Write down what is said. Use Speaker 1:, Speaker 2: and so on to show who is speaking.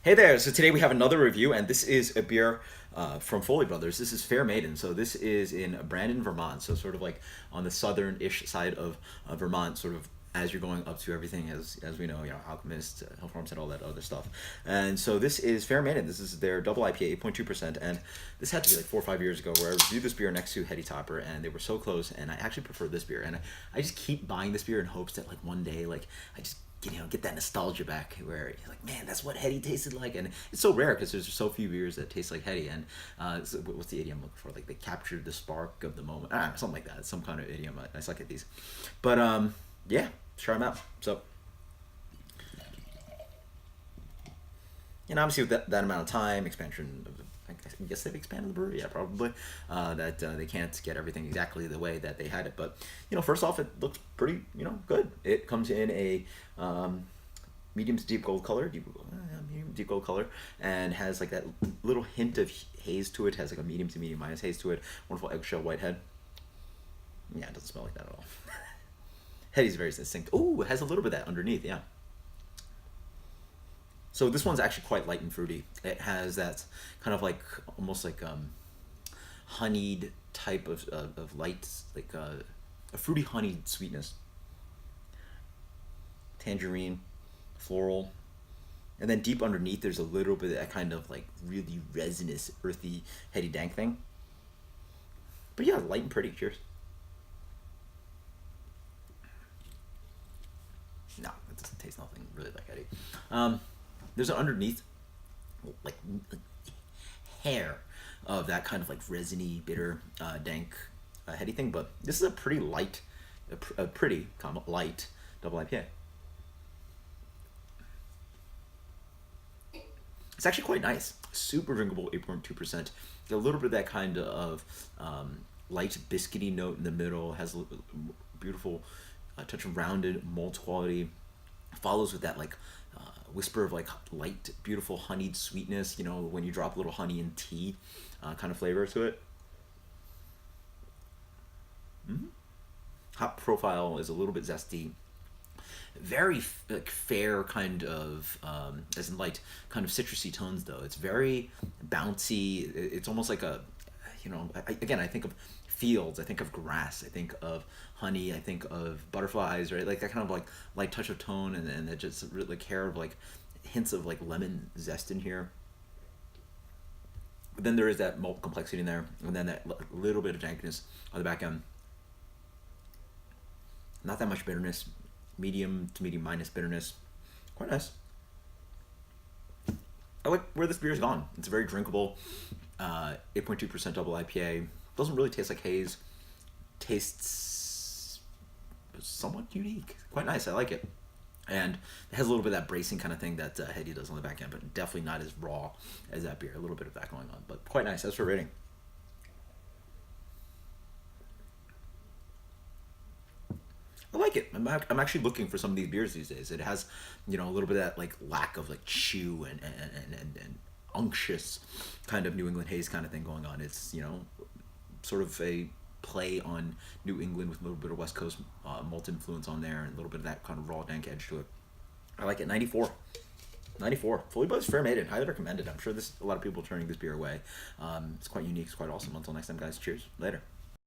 Speaker 1: Hey there! So today we have another review, and this is a beer from Foley Brothers. This is Fair Maiden. So this is in Brandon, Vermont. So sort of like on the southern-ish side of Vermont, sort of as you're going up to everything, as we know, Alchemist, Hill Farms, and all that other stuff. And so this is Fair Maiden. This is their double IPA, 8.2%, and this had to be like 4 or 5 years ago, where I reviewed this beer next to Heady Topper, and they were so close. And I actually prefer this beer, and I just keep buying this beer in hopes that like one day, like I just get that nostalgia back where you're like, man, that's what Heady tasted like. And it's so rare because there's just so few beers that taste like Heady. And what's the idiom I'm looking for? Like they captured the spark of the moment. Something like that. It's some kind of idiom. I suck at these. But yeah, try them out. So, obviously with that amount of time, expansion of I guess they've expanded the brewery, yeah, probably. That they can't get everything exactly the way that they had it, but first off, it looks pretty, good. It comes in a medium to deep gold color, medium deep gold color, and has like that little hint of haze to it. Has like a medium to medium minus haze to it. Wonderful eggshell white head. Yeah, it doesn't smell like that at all. Heady's very distinct. Ooh, it has a little bit of that underneath, yeah. So this one's actually quite light and fruity. It has that kind of like almost like honeyed type of light, like a fruity honeyed sweetness, tangerine, floral, and then deep underneath there's a little bit of that kind of like really resinous, earthy, heady dank thing. But yeah, light and pretty. Cheers. No, it doesn't taste nothing really like heady. There's an underneath like hair of that kind of like resiny, bitter, dank, heady thing. But this is a pretty light, a pretty light double IPA. It's actually quite nice. Super drinkable, 8.2%. A little bit of that kind of light biscuity note in the middle. Has a beautiful touch of rounded malt quality. Follows with that like whisper of like light, beautiful honeyed sweetness. When you drop a little honey in tea, kind of flavor to it. Hop profile is a little bit zesty, very like fair kind of as in light kind of citrusy tones though. It's very bouncy. It's almost like a again, I think of fields, I think of grass, I think of honey, I think of butterflies, right? Like that kind of like light touch of tone, and that just really like hair of like hints of like lemon zest in here. But then there is that malt complexity in there, and then that little bit of dankness on the back end. Not that much bitterness, medium to medium minus bitterness. Quite nice. I like where this beer's gone. It's very drinkable. 8.2% double IPA. Doesn't really taste like haze. Tastes somewhat unique. Quite nice. I like it. And it has a little bit of that bracing kind of thing that Heady does on the back end, but definitely not as raw as that beer. A little bit of that going on, but quite nice. That's for rating. I like it. I'm actually looking for some of these beers these days. It has, a little bit of that like lack of like chew and unctuous kind of New England haze kind of thing going on. It's sort of a play on New England with a little bit of West Coast malt influence on there, and a little bit of that kind of raw dank edge to it. I like it. 94. 94. Fully Buzzed Fair Maiden. Highly recommended. I'm sure a lot of people turning this beer away. It's quite unique. It's quite awesome. Until next time, guys. Cheers. Later.